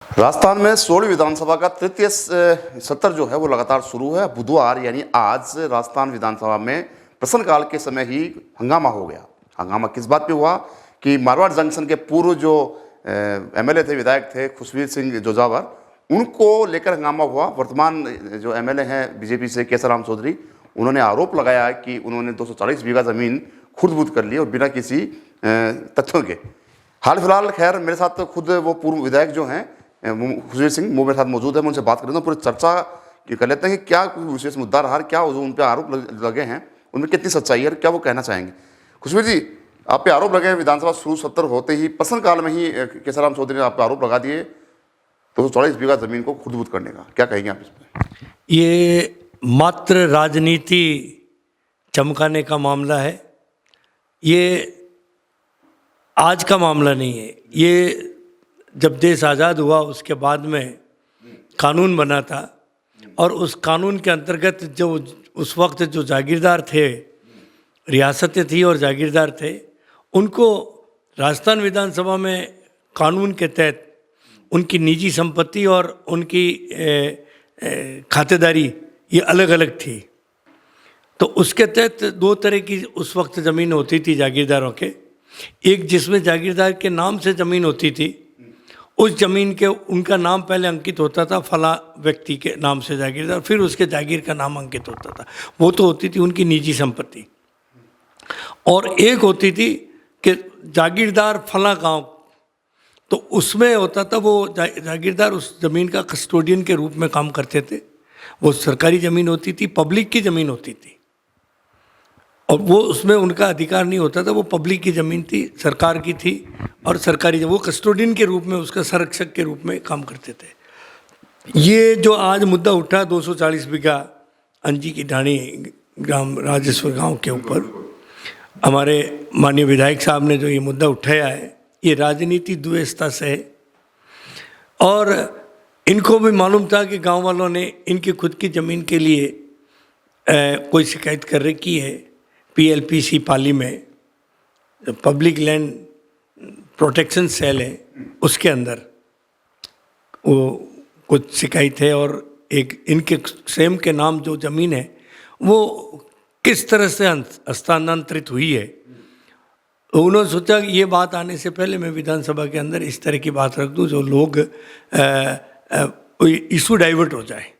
राजस्थान में 16वीं विधानसभा का तृतीय सत्र जो है वो लगातार शुरू है। बुधवार यानी आज राजस्थान विधानसभा में प्रश्नकाल के समय ही हंगामा हो गया। हंगामा किस बात पे हुआ कि मारवाड़ जंक्शन के पूर्व जो एमएलए थे, विधायक थे खुशवीर सिंह जोजावर, उनको लेकर हंगामा हुआ। वर्तमान जो एमएलए हैं बीजेपी से केसरराम चौधरी, उन्होंने आरोप लगाया कि उन्होंने 240 बीघा ज़मीन खुद कर ली और बिना किसी तथ्यों के। हाल फिलहाल खैर मेरे साथ तो खुद वो पूर्व विधायक जो हैं खुशवीर सिंह वो मेरे साथ मौजूद है। मैं उनसे बात कर रहा हूँ, पूरी चर्चा कर लेते हैं कि क्या विशेष मुद्दा रहा, क्या जो उन पर आरोप लगे हैं उनमें कितनी सच्चाई है और क्या वो कहना चाहेंगे। खुशवीर जी, आप पे आरोप लगे हैं विधानसभा शुरू सत्र होते ही प्रश्नकाल में ही केसरराम चौधरी ने आप पे आरोप लगा दिए 240 बीघा जमीन को खुद करने का, क्या कहेंगे आप इस पर? ये मात्र राजनीति चमकाने का मामला है। ये आज का मामला नहीं है। ये जब देश आज़ाद हुआ उसके बाद में कानून बना था और उस कानून के अंतर्गत जो उस वक्त जो जागीरदार थे, रियासतें थी और जागीरदार थे, उनको राजस्थान विधानसभा में कानून के तहत उनकी निजी संपत्ति और उनकी खातेदारी ये अलग अलग थी। तो उसके तहत दो तरह की उस वक्त ज़मीन होती थी जागीरदारों के। एक जिसमें जागीरदार के नाम से ज़मीन होती थी, उस ज़मीन के उनका नाम पहले अंकित होता था फला व्यक्ति के नाम से जागीरदार, फिर उसके जागीर का नाम अंकित होता था। वो तो होती थी उनकी निजी संपत्ति। और एक होती थी कि जागीरदार फला गांव, तो उसमें होता था वो जागीरदार उस ज़मीन का कस्टोडियन के रूप में काम करते थे। वो सरकारी ज़मीन होती थी, पब्लिक की ज़मीन होती थी और वो उसमें उनका अधिकार नहीं होता था। वो पब्लिक की ज़मीन थी, सरकार की थी और सरकारी वो कस्टोडियन के रूप में, उसका संरक्षक के रूप में काम करते थे। ये जो आज मुद्दा उठा 240 बीघा अंजी की ढाणी ग्राम राजेश्वर गांव के ऊपर, हमारे माननीय विधायक साहब ने जो ये मुद्दा उठाया है, ये राजनीति द्वेषता से है। और इनको भी मालूम था कि गांव वालों ने इनकी खुद की ज़मीन के लिए कोई शिकायत कर रखी है पीएलपीसी पाली में, पब्लिक लैंड प्रोटेक्शन सेल है, उसके अंदर वो कुछ शिकायत है। और एक इनके सेम के नाम जो ज़मीन है वो किस तरह से हस्तांतरित हुई है, उन्होंने सोचा कि ये बात आने से पहले मैं विधानसभा के अंदर इस तरह की बात रख दूं जो लोग इशू डाइवर्ट हो जाए।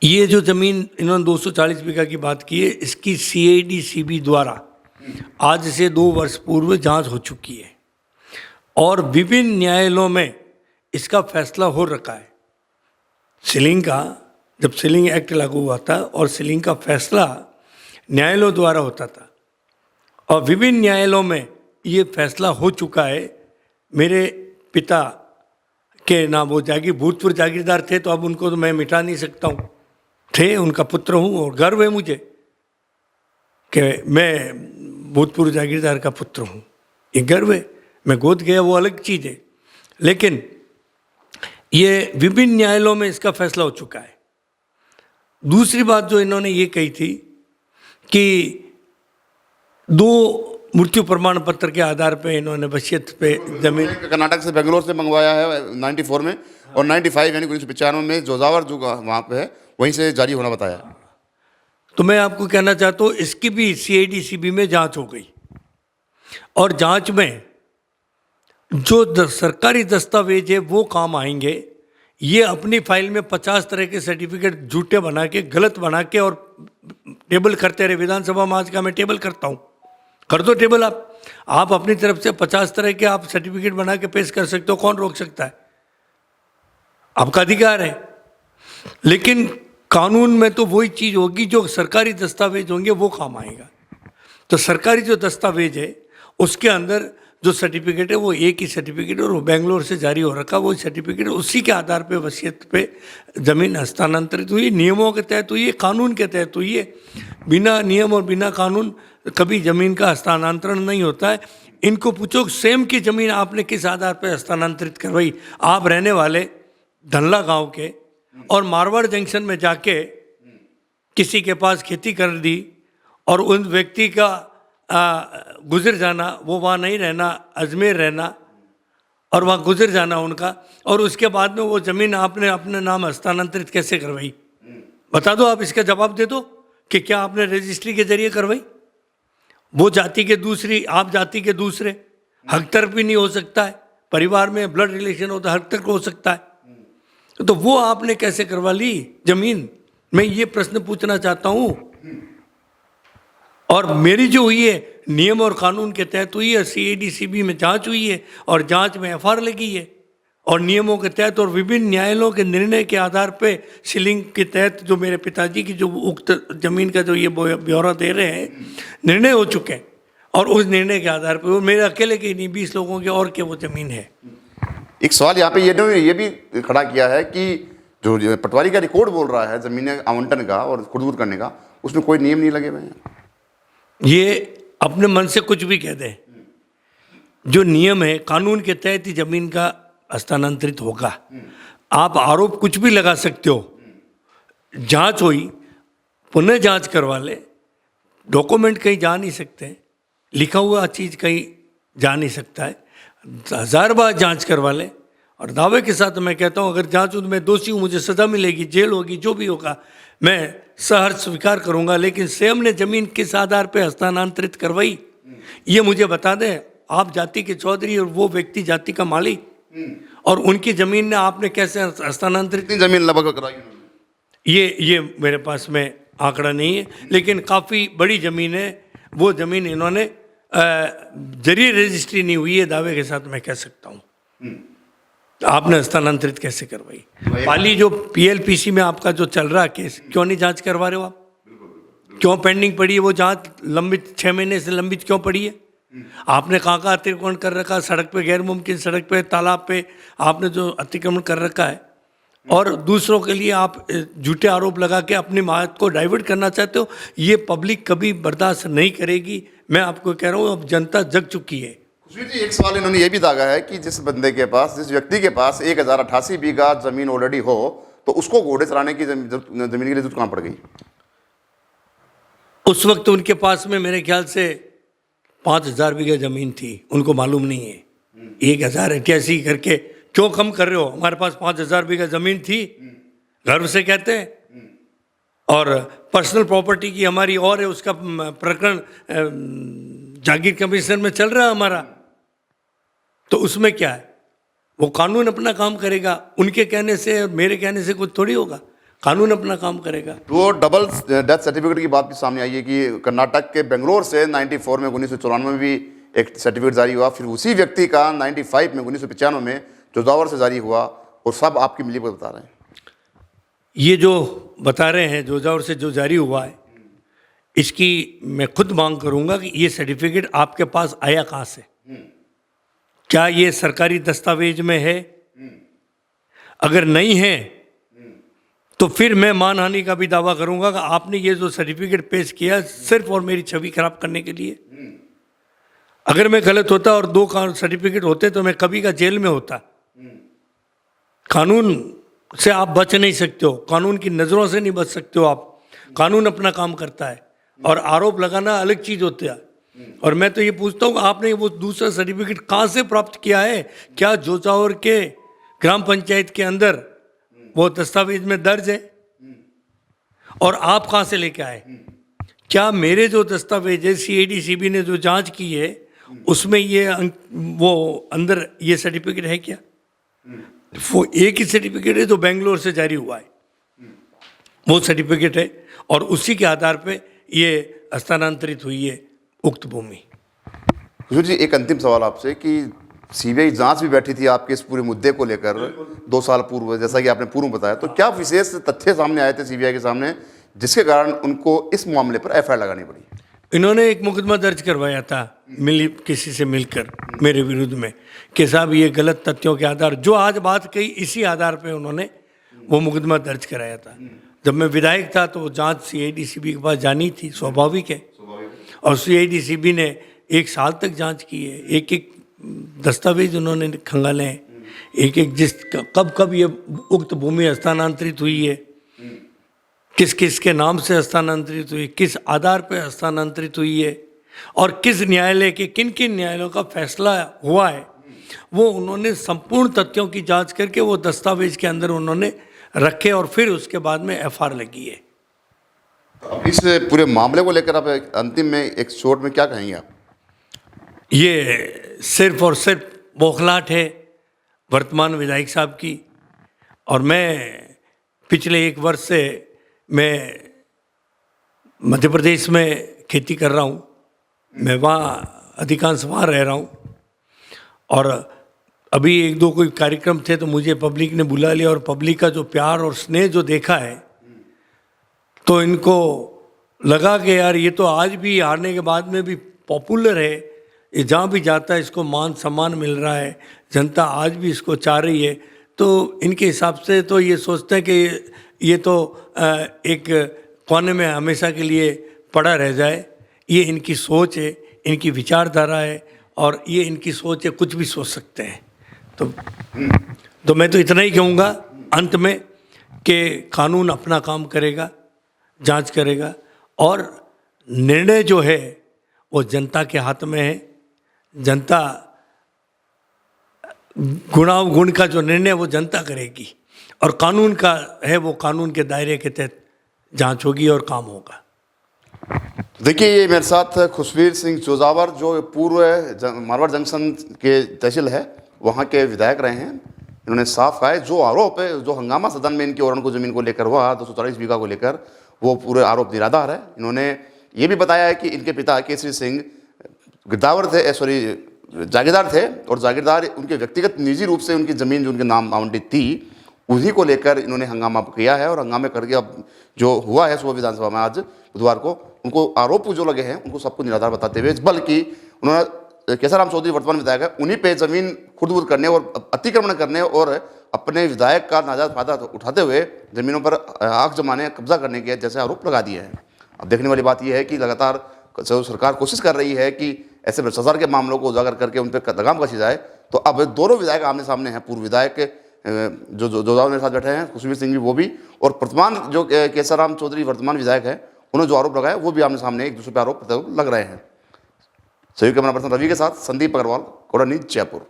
ये जो ज़मीन इन्होंने 240 बीघा की बात की है, इसकी CID-CB द्वारा आज से 2 वर्ष पूर्व जांच हो चुकी है और विभिन्न न्यायालयों में इसका फैसला हो रखा है। सीलिंग का, जब सीलिंग एक्ट लागू हुआ था और सीलिंग का फैसला न्यायालयों द्वारा होता था और विभिन्न न्यायालयों में ये फैसला हो चुका है। मेरे पिता के नाम वो भूतपूर्व जागीरदार थे, तो अब उनको तो मैं मिटा नहीं सकता हूँ, थे, उनका पुत्र हूँ और गर्व है मुझे कि मैं भूतपूर्व जागीरदार का पुत्र हूँ। ये गर्व है। मैं गोद गया वो अलग चीज़ है, लेकिन ये विभिन्न न्यायालयों में इसका फैसला हो चुका है। दूसरी बात जो इन्होंने ये कही थी कि 2 मृत्यु प्रमाण पत्र के आधार पे इन्होंने वसीयत पे जमीन कर्नाटक से, बेंगलोर से मंगवाया है 94 में और 95 यानी 1995 में जोजावर जो वहाँ पे है वहीं से जारी होना बताया। तो मैं आपको कहना चाहता हूँ इसकी भी CID-CB में जांच हो गई और जांच में जो सरकारी दस्तावेज है वो काम आएंगे। ये अपनी फाइल में 50 तरह के सर्टिफिकेट झूठे बना के, गलत बना के और टेबल करते रहे। विधानसभा में आज का मैं टेबल करता हूँ, कर दो टेबल। आप अपनी तरफ से 50 तरह के आप सर्टिफिकेट बना के पेश कर सकते हो, कौन रोक सकता है? आपका अधिकार है। लेकिन कानून में तो वही चीज़ होगी, जो सरकारी दस्तावेज होंगे वो काम आएगा। तो सरकारी जो दस्तावेज है उसके अंदर जो सर्टिफिकेट है वो एक ही सर्टिफिकेट और वो बेंगलोर से जारी हो रखा, वो सर्टिफिकेट उसी के आधार पे वसीयत पे ज़मीन हस्तांतरित हुई, नियमों के तहत हुई है, कानून के तहत हुई है। बिना नियम और बिना कानून कभी ज़मीन का हस्तांतरण नहीं होता है। इनको पूछो सेम की ज़मीन आपने किस आधार पर हस्तांतरित करवाई? आप रहने वाले धनला गाँव के और मारवाड़ जंक्शन में जाके किसी के पास खेती कर दी और उन व्यक्ति का गुजर जाना, वो वहाँ नहीं रहना, अजमेर रहना, और वहाँ गुजर जाना उनका, और उसके बाद में वो ज़मीन आपने अपने नाम हस्तांतरित कैसे करवाई? बता दो, आप इसका जवाब दे दो कि क्या आपने रजिस्ट्री के जरिए करवाई? वो जाति के दूसरी, आप जाति के दूसरे, हक तर्क भी नहीं हो सकता है, परिवार में ब्लड रिलेशन हो तो हक तर्क हो सकता है, तो वो आपने कैसे करवा ली जमीन? मैं ये प्रश्न पूछना चाहता हूँ। और मेरी जो हुई है नियम और कानून के तहत हुई है, CIDCB में जांच हुई है और जांच में FR लगी है, और नियमों के तहत और विभिन्न न्यायालयों के निर्णय के आधार पे सीलिंग के तहत जो मेरे पिताजी की जो उक्त जमीन का जो ये ब्यौरा दे रहे हैं, निर्णय हो चुके हैं, और उस निर्णय के आधार पर वो मेरे अकेले की नहीं, 20 लोगों की और क्या वो जमीन है। एक सवाल यहाँ पे ये भी खड़ा किया है कि जो पटवारी का रिकॉर्ड बोल रहा है जमीन आवंटन का और खुर्द करने का, उसमें कोई नियम नहीं लगे हुए हैं। ये अपने मन से कुछ भी कह दें, जो नियम है कानून के तहत ही जमीन का हस्तांतरित होगा। आप आरोप कुछ भी लगा सकते हो, जांच हुई, पुनः जांच करवा ले, डॉक्यूमेंट कहीं जा नहीं सकते, लिखा हुआ चीज़ कहीं जा नहीं सकता है, 1000 बार जांच करवा ले, और दावे के साथ मैं कहता हूँ अगर जांच में दोषी हूँ, मुझे सज़ा मिलेगी, जेल होगी, जो भी होगा मैं सहर्ष स्वीकार करूँगा, लेकिन सेम ने ज़मीन किस आधार पर हस्तांतरित करवाई ये मुझे बता दें। आप जाति के चौधरी और वो व्यक्ति जाति का मालिक, और उनकी ज़मीन ने आपने कैसे हस्तांतरित? जमीन लगभग कराई ये मेरे पास में आंकड़ा नहीं है, लेकिन काफ़ी बड़ी ज़मीन है। वो ज़मीन इन्होंने जरिए रजिस्ट्री नहीं हुई है, दावे के साथ मैं कह सकता हूँ। आपने हस्तांतरित कैसे करवाई? पाली जो PLPC में आपका जो चल रहा केस, क्यों नहीं जांच करवा रहे हो आप? क्यों पेंडिंग पड़ी है वो जांच? लंबित 6 महीने से लंबित क्यों पड़ी है? आपने कहाँ अतिक्रमण कर रखा? सड़क पे, गैर मुमकिन सड़क पे, तालाब पे आपने जो अतिक्रमण कर रखा है, और दूसरों के लिए आप झूठे आरोप लगा के अपनी बात को डाइवर्ट करना चाहते हो, ये पब्लिक कभी बर्दाश्त नहीं करेगी। मैं आपको कह रहा हूँ, अब जनता जग चुकी है। खुशबीर जी, एक सवाल इन्होंने ये भी दागा है कि जिस बंदे के पास, जिस व्यक्ति के पास 1088 बीघा जमीन ऑलरेडी हो, तो उसको घोड़े चराने की जमीन के लिए जरूरत कहाँ पड़ गई? उस वक्त उनके पास में मेरे ख्याल से 5000 बीघा जमीन थी, उनको मालूम नहीं है। 1088 करके क्यों कम कर रहे हो? हमारे पास 5000 बीघा जमीन थी, गर्व से कहते हैं, और पर्सनल प्रॉपर्टी की हमारी और है, उसका प्रकरण जागीर कमीशन में चल रहा है हमारा, तो उसमें क्या है? वो कानून अपना काम करेगा, उनके कहने से मेरे कहने से कुछ थोड़ी होगा, कानून अपना काम करेगा। वो डबल डेथ सर्टिफिकेट की बात भी सामने आई है कि कर्नाटक के बेंगलोर से 94 में 1994 में भी एक सर्टिफिकेट जारी हुआ, फिर उसी व्यक्ति का 95 में 1995 में जोजावर से जारी हुआ, और सब आपकी मिली बता रहे हैं। ये जो बता रहे हैं जोजावर से जो जारी हुआ है, इसकी मैं खुद मांग करूंगा कि ये सर्टिफिकेट आपके पास आया कहाँ से? क्या ये सरकारी दस्तावेज में है? अगर नहीं है तो फिर मैं मानहानि का भी दावा करूंगा कि आपने ये जो सर्टिफिकेट पेश किया सिर्फ और मेरी छवि खराब करने के लिए। अगर मैं गलत होता और 2 सर्टिफिकेट होते तो मैं कभी का जेल में होता। कानून से आप बच नहीं सकते हो, कानून की नज़रों से नहीं बच सकते हो आप। कानून अपना काम करता है, और आरोप लगाना अलग चीज़ होता है। और मैं तो ये पूछता हूँ, आपने वो दूसरा सर्टिफिकेट कहाँ से प्राप्त किया है? क्या जोजावर के ग्राम पंचायत के अंदर वो दस्तावेज में दर्ज है? और आप कहाँ से लेके आए? क्या मेरे जो दस्तावेज है, CIDCB ने जो जांच की है, उसमें ये वो अंदर ये सर्टिफिकेट है क्या? वो एक ही सर्टिफिकेट है जो बेंगलोर से जारी हुआ है, वो सर्टिफिकेट है, और उसी के आधार पे ये हस्तांतरित हुई है उक्त भूमि। हुजूर जी, एक अंतिम सवाल आपसे कि CBI जांच भी बैठी थी आपके इस पूरे मुद्दे को लेकर 2 साल पूर्व, जैसा कि आपने पूर्व बताया, तो क्या विशेष तथ्य सामने आए थे CBI के सामने जिसके कारण उनको इस मामले पर FIR लगानी पड़ी? इन्होंने एक मुकदमा दर्ज करवाया था किसी से मिलकर मेरे विरुद्ध में कि साहब ये गलत तथ्यों के आधार, जो आज बात कही इसी आधार पे उन्होंने वो मुकदमा दर्ज कराया था। जब मैं विधायक था तो जांच CIDCB के पास जानी थी, स्वाभाविक है, और CIDCB ने 1 साल तक जांच की है। एक दस्तावेज उन्होंने खंगाले हैं, एक जिस कब ये उक्त भूमि हस्तांतरित हुई है, किस किस के नाम से हस्तांतरित हुई, किस आधार पर हस्तांतरित हुई है, और किस न्यायालय के किन किन न्यायालयों का फैसला हुआ है, वो उन्होंने संपूर्ण तथ्यों की जांच करके वो दस्तावेज के अंदर उन्होंने रखे और फिर उसके बाद में एफआईआर लगी है। अब इस पूरे मामले को लेकर आप अंतिम में एक शॉर्ट में क्या कहेंगे आप? ये सिर्फ और सिर्फ बौखलाहट है वर्तमान विधायक साहब की। और मैं पिछले 1 वर्ष से मैं मध्य प्रदेश में खेती कर रहा हूँ, मैं वहाँ अधिकांश वहाँ रह रहा हूँ। और अभी 1-2 कोई कार्यक्रम थे तो मुझे पब्लिक ने बुला लिया, और पब्लिक का जो प्यार और स्नेह जो देखा है तो इनको लगा कि यार ये तो आज भी हारने के बाद में भी पॉपुलर है, ये जहाँ भी जाता है इसको मान सम्मान मिल रहा है, जनता आज भी इसको चाह रही है। तो इनके हिसाब से तो ये सोचते हैं कि ये तो एक कोने में हमेशा के लिए पड़ा रह जाए। ये इनकी सोच है, इनकी विचारधारा है, और ये इनकी सोच है, कुछ भी सोच सकते हैं। तो मैं तो इतना ही कहूँगा अंत में कि कानून अपना काम करेगा, जांच करेगा, और निर्णय जो है वो जनता के हाथ में है। जनता गुण का जो निर्णय वो जनता करेगी, और कानून का है वो कानून के दायरे के तहत जांच होगी और काम होगा। देखिए, ये मेरे साथ खुशवीर सिंह जोजावर जो पूर्व मारवाड़ जंक्शन के तहसील है वहाँ के विधायक रहे हैं। इन्होंने साफ कहा है जो आरोप है, जो हंगामा सदन में इनकी औरण को ज़मीन को लेकर हुआ 240 बीघा को लेकर, वो पूरे आरोप निराधार है। इन्होंने ये भी बताया है कि इनके पिता केसरी सिंह गिरदावर थे, जागीरदार थे, और जागीरदार उनके व्यक्तिगत निजी रूप से उनकी ज़मीन जो उनके नाम आवंटित थी उन्हीं को लेकर इन्होंने हंगामा किया है। और हंगामे करके अब जो हुआ है सुबह विधानसभा में आज बुधवार को, उनको आरोप जो लगे हैं उनको सबको निराधार बताते हुए, बल्कि उन्होंने केसाराम चौधरी वर्तमान विधायक है उन्हीं पे ज़मीन खुर्द-बुर्द करने और अतिक्रमण करने और अपने विधायक का नाजायज फायदा उठाते हुए ज़मीनों पर आग जमाने, कब्जा करने के जैसे आरोप लगा दिए हैं। अब देखने वाली बात यह है कि लगातार सरकार कोशिश कर रही है कि ऐसे भ्रष्टाचार के मामलों को उजागर करके उन पर लगाम कसी जाए। तो अब दोनों विधायक आमने सामने हैं, पूर्व विधायक जो जोधावर मेरे साथ बैठे हैं, खुशवीर सिंह भी वो भी, और वर्तमान जो केसाराम चौधरी वर्तमान विधायक है, उन्होंने जो आरोप लगाया वो भी आमने सामने एक दूसरे पर आरोप लग रहे हैं। सहयोगी कैमरा पर्सन रवि के साथ संदीप अग्रवाल, कोड़ा न्यूज़, जयपुर।